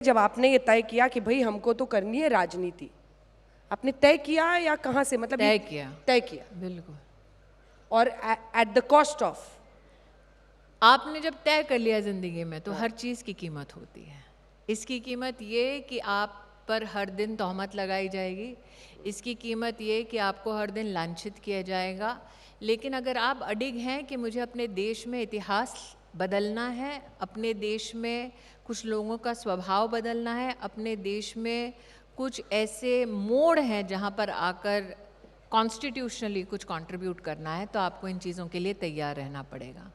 जब आपने ये तय किया कि भाई हमको तो करनी है राजनीति, आपने तय किया या कहाँ से, मतलब तय किया? तय किया बिल्कुल। और एट द कॉस्ट ऑफ? आपने जब तय कर लिया जिंदगी में तो हर चीज़ की कीमत होती है। इसकी कीमत ये कि आप पर हर दिन तोहमत लगाई जाएगी, इसकी कीमत ये कि आपको हर दिन लांछित किया जाएगा। लेकिन अगर आप अडिग हैं कि मुझे अपने देश में इतिहास बदलना है, अपने देश में कुछ लोगों का स्वभाव बदलना है, अपने देश में कुछ ऐसे मोड़ हैं जहाँ पर आकर कॉन्स्टिट्यूशनली कुछ कंट्रीब्यूट करना है, तो आपको इन चीज़ों के लिए तैयार रहना पड़ेगा।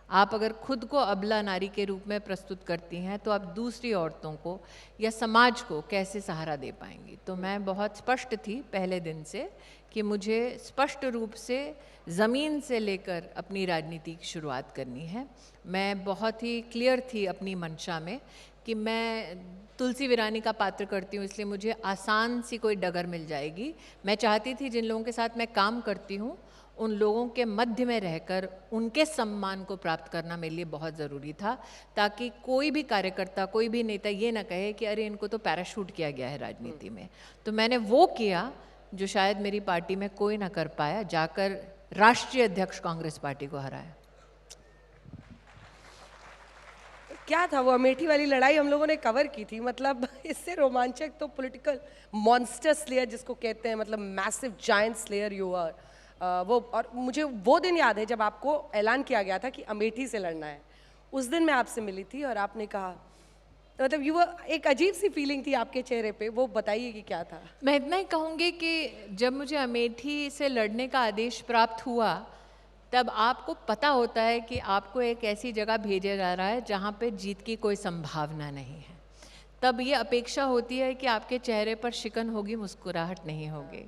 आप अगर खुद को अबला नारी के रूप में प्रस्तुत करती हैं तो आप दूसरी औरतों को या समाज को कैसे सहारा दे पाएंगी। तो मैं बहुत स्पष्ट थी पहले दिन से कि मुझे स्पष्ट रूप से ज़मीन से लेकर अपनी राजनीति की शुरुआत करनी है। मैं बहुत ही क्लियर थी अपनी मंशा में कि मैं तुलसी वीरानी का पात्र करती हूँ, इसलिए मुझे आसान सी कोई डगर मिल जाएगी। मैं चाहती थी जिन लोगों के साथ मैं काम करती हूँ उन लोगों के मध्य में रहकर उनके सम्मान को प्राप्त करना मेरे लिए बहुत ज़रूरी था, ताकि कोई भी कार्यकर्ता, कोई भी नेता ये ना कहे कि अरे इनको तो पैराशूट किया गया है राजनीति में। तो मैंने वो किया जो शायद मेरी पार्टी में कोई ना कर पाया, जाकर राष्ट्रीय अध्यक्ष कांग्रेस पार्टी को हराया। क्या था वो अमेठी वाली लड़ाई? हम लोगों ने कवर की थी, मतलब इससे रोमांचक तो पॉलिटिकल मॉन्स्टर स्लेयर जिसको कहते हैं, मतलब massive giant slayer you are. वो, और मुझे वो दिन याद है जब आपको ऐलान किया गया था कि अमेठी से लड़ना है। उस दिन मैं आपसे मिली थी और आपने कहा, तो मतलब यू, एक अजीब सी फीलिंग थी आपके चेहरे पे, वो बताइए कि क्या था। मैं इतना ही कहूँगी कि जब मुझे अमेठी से लड़ने का आदेश प्राप्त हुआ तब आपको पता होता है कि आपको एक ऐसी जगह भेजा जा रहा है जहाँ पे जीत की कोई संभावना नहीं है। तब ये अपेक्षा होती है कि आपके चेहरे पर शिकन होगी, मुस्कुराहट नहीं होगी।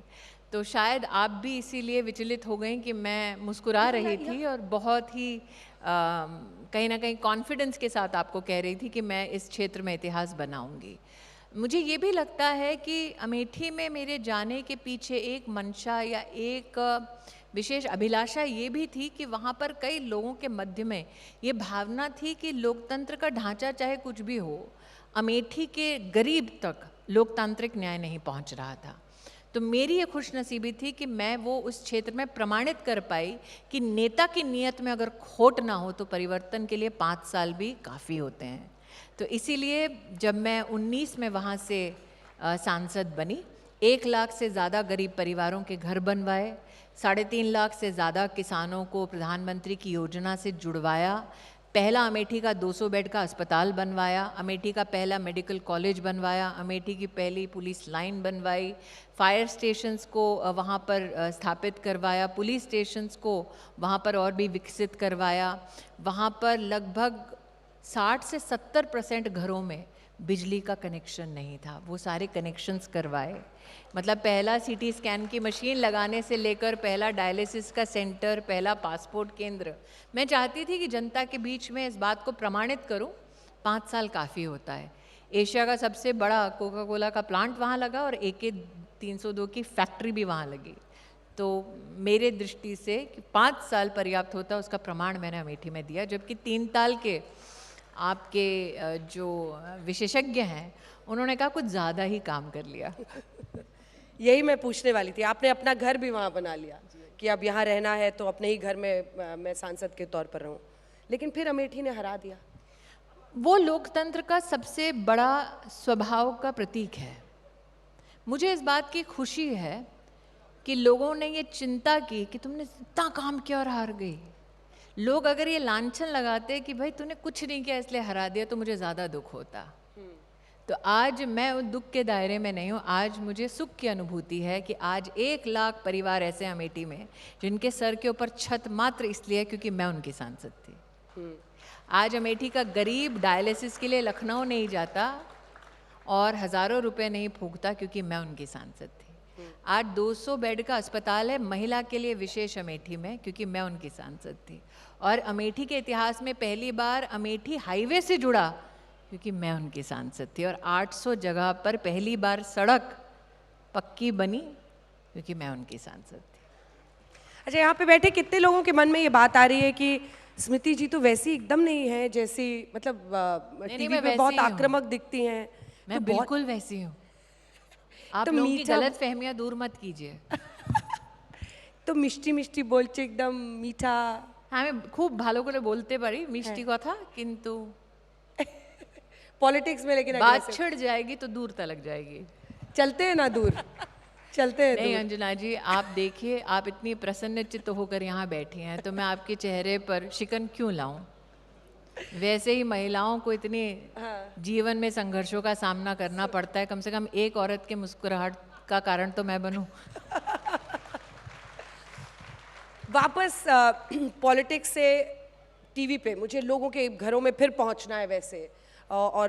तो शायद आप भी इसीलिए विचलित हो गई कि मैं मुस्कुरा रही थी और बहुत ही कहीं ना कहीं कॉन्फिडेंस के साथ आपको कह रही थी कि मैं इस क्षेत्र में इतिहास बनाऊंगी। मुझे ये भी लगता है कि अमेठी में मेरे जाने के पीछे एक मंशा या एक विशेष अभिलाषा ये भी थी कि वहाँ पर कई लोगों के मध्य में ये भावना थी कि लोकतंत्र का ढांचा चाहे कुछ भी हो, अमेठी के गरीब तक लोकतांत्रिक न्याय नहीं पहुँच रहा था। तो मेरी ये खुशनसीबी थी कि मैं वो उस क्षेत्र में प्रमाणित कर पाई कि नेता की नीयत में अगर खोट ना हो तो परिवर्तन के लिए 5 साल भी काफ़ी होते हैं। तो इसीलिए जब मैं 19 में वहाँ से सांसद बनी, 1 लाख से ज़्यादा गरीब परिवारों के घर बनवाए, 3.5 लाख से ज़्यादा किसानों को प्रधानमंत्री की योजना से जुड़वाया, पहला अमेठी का 200 बेड का अस्पताल बनवाया, अमेठी का पहला मेडिकल कॉलेज बनवाया, अमेठी की पहली पुलिस लाइन बनवाई, फायर स्टेशंस को वहाँ पर स्थापित करवाया, पुलिस स्टेशंस को वहाँ पर और भी विकसित करवाया। वहाँ पर लगभग 60 से 70% घरों में बिजली का कनेक्शन नहीं था, वो सारे कनेक्शंस करवाए। मतलब पहला सीटी स्कैन की मशीन लगाने से लेकर पहला डायलिसिस का सेंटर, पहला पासपोर्ट केंद्र। मैं चाहती थी कि जनता के बीच में इस बात को प्रमाणित करूं, 5 साल काफ़ी होता है। एशिया का सबसे बड़ा कोका कोला का प्लांट वहाँ लगा और AK 302 की फैक्ट्री भी वहाँ लगी। तो मेरे दृष्टि से कि 5 साल पर्याप्त होता, उसका प्रमाण मैंने अमेठी में दिया। जबकि 3 ताल के आपके जो विशेषज्ञ हैं उन्होंने कहा कुछ ज़्यादा ही काम कर लिया। यही मैं पूछने वाली थी, आपने अपना घर भी वहाँ बना लिया कि अब यहाँ रहना है तो अपने ही घर में मैं सांसद के तौर पर रहूँ, लेकिन फिर अमेठी ने हरा दिया। वो लोकतंत्र का सबसे बड़ा स्वभाव का प्रतीक है। मुझे इस बात की खुशी है कि लोगों ने ये चिंता की कि तुमने इतना काम किया और हार गई। लोग अगर ये लांछन लगाते कि भाई तूने कुछ नहीं किया इसलिए हरा दिया, तो मुझे ज़्यादा दुख होता। तो आज मैं उस दुख के दायरे में नहीं हूँ। आज मुझे सुख की अनुभूति है कि आज 1 लाख परिवार ऐसे अमेठी में जिनके सर के ऊपर छत मात्र इसलिए क्योंकि मैं उनकी सांसद थी। आज अमेठी का गरीब डायलिसिस के लिए लखनऊ नहीं जाता और हज़ारों रुपए नहीं फूकता क्योंकि मैं उनकी सांसद थी। आज 200 बेड का अस्पताल है महिला के लिए विशेष अमेठी में क्योंकि मैं उनकी सांसद थी। और अमेठी के इतिहास में पहली बार अमेठी हाईवे से जुड़ा क्योंकि मैं उनकी सांसद थी। और 800 जगह पर पहली बार सड़क पक्की बनी क्योंकि मैं उनकी सांसद थी। अच्छा, यहाँ पे बैठे कितने लोगों के मन में ये बात आ रही है कि स्मृति जी तो वैसी एकदम नहीं है जैसी, मतलब नहीं, टीवी मैं पे बहुत वैसी ही हूँ। आक्रामक दिखती हैं। मैं तो बहुत बिल्कुल वैसी हूँ। आप तो लोगों की मीठा गलत फहमियाँ दूर मत कीजिए। তো মিষ্টি মিষ্টি বলছে একদম মিঠা। আমি খুব ভালো করে বলতে পারি মিষ্টি কথা, কিন্তু पॉलिटिक्स में लेकिन बात अग्रेसिव छिड़ जाएगी तो दूर तलक जाएगी। चलते हैं ना दूर, चलते हैं नहीं दूर। अंजना जी, आप देखिए, आप इतनी प्रसन्नचित्त होकर यहाँ बैठी हैं तो मैं आपके चेहरे पर शिकन क्यों लाऊं? वैसे ही महिलाओं को इतने जीवन में संघर्षों का सामना करना पड़ता है, कम से कम एक औरत के मुस्कुराहट का कारण तो मैं बनूं। वापस पॉलिटिक्स से टीवी पे मुझे लोगों के घरों में फिर पहुंचना है वैसे, और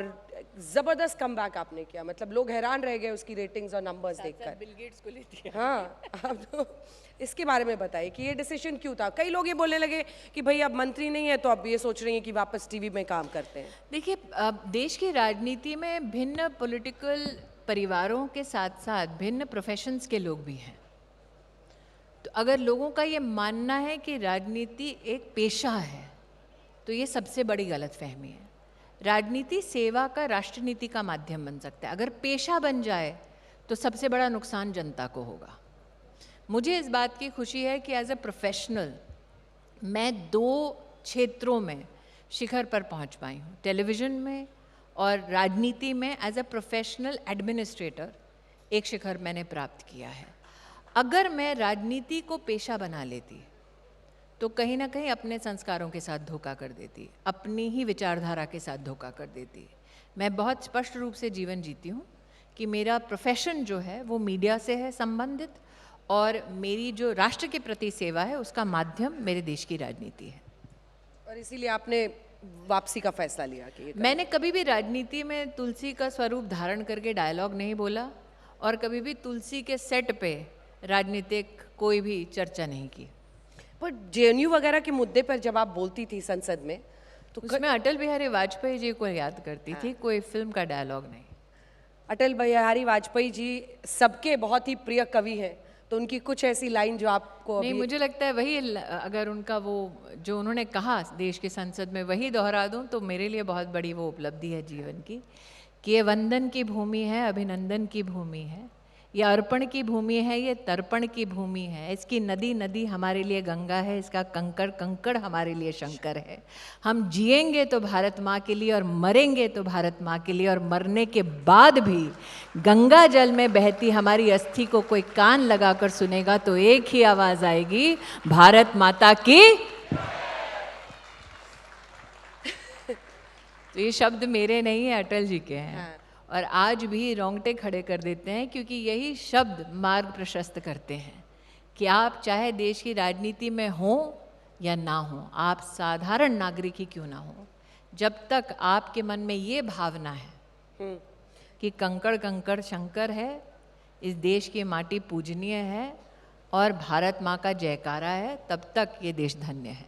जबरदस्त कमबैक आपने किया, मतलब लोग हैरान रह गए उसकी रेटिंग्स और नंबर्स देखकर। बिल गेट्स को लेती है। हाँ, अब तो इसके बारे में बताइए कि ये डिसीजन क्यों था? कई लोग ये बोलने लगे कि भाई अब मंत्री नहीं है तो अब ये सोच रही हैं कि वापस टीवी में काम करते हैं। देखिए, देश की राजनीति में भिन्न पॉलिटिकल परिवारों के साथ साथ भिन्न प्रोफेशंस के लोग भी हैं। तो अगर लोगों का ये मानना है कि राजनीति एक पेशा है तो ये सबसे बड़ी गलतफहमी है। राजनीति सेवा का, राष्ट्रनीति का माध्यम बन सकता है। अगर पेशा बन जाए तो सबसे बड़ा नुकसान जनता को होगा। मुझे इस बात की खुशी है कि एज अ प्रोफेशनल मैं 2 क्षेत्रों में शिखर पर पहुंच पाई हूँ, टेलीविज़न में और राजनीति में। एज अ प्रोफेशनल एडमिनिस्ट्रेटर एक शिखर मैंने प्राप्त किया है। अगर मैं राजनीति को पेशा बना लेती तो कहीं ना कहीं अपने संस्कारों के साथ धोखा कर देती, अपनी ही विचारधारा के साथ धोखा कर देती। मैं बहुत स्पष्ट रूप से जीवन जीती हूँ कि मेरा प्रोफेशन जो है वो मीडिया से है संबंधित, और मेरी जो राष्ट्र के प्रति सेवा है उसका माध्यम मेरे देश की राजनीति है। और इसीलिए आपने वापसी का फैसला लिया कि मैंने कभी भी राजनीति में तुलसी का स्वरूप धारण करके डायलॉग नहीं बोला, और कभी भी तुलसी के सेट पे राजनीतिक कोई भी चर्चा नहीं की। पर जेएनयू वगैरह के मुद्दे पर जब आप बोलती थी संसद में तो उसमें अटल बिहारी वाजपेयी जी को याद करती थी, कोई फिल्म का डायलॉग नहीं। अटल बिहारी वाजपेयी जी सबके बहुत ही प्रिय कवि हैं, तो उनकी कुछ ऐसी लाइन जो आपको नहीं, अभी मुझे लगता है वही अगर उनका वो जो उन्होंने कहा देश की संसद में वही दोहरा दूं तो मेरे लिए बहुत बड़ी वो उपलब्धि है जीवन की, कि ये वंदन की भूमि है, अभिनंदन की भूमि है, ये अर्पण की भूमि है, ये तर्पण की भूमि है। इसकी नदी नदी हमारे लिए गंगा है, इसका कंकड़ कंकड़ हमारे लिए शंकर है। हम जिएंगे तो भारत माँ के लिए और मरेंगे तो भारत माँ के लिए, और मरने के बाद भी गंगा जल में बहती हमारी अस्थि को कोई कान लगाकर सुनेगा तो एक ही आवाज़ आएगी, भारत माता की। तो ये शब्द मेरे नहीं है, अटल जी के हैं। और आज भी रोंगटे खड़े कर देते हैं, क्योंकि यही शब्द मार्ग प्रशस्त करते हैं कि आप चाहे देश की राजनीति में हो या ना हो, आप साधारण नागरिक ही क्यों ना हो, जब तक आपके मन में ये भावना है कि कंकड़ कंकड़ शंकर है, इस देश की माटी पूजनीय है और भारत माँ का जयकारा है, तब तक ये देश धन्य है।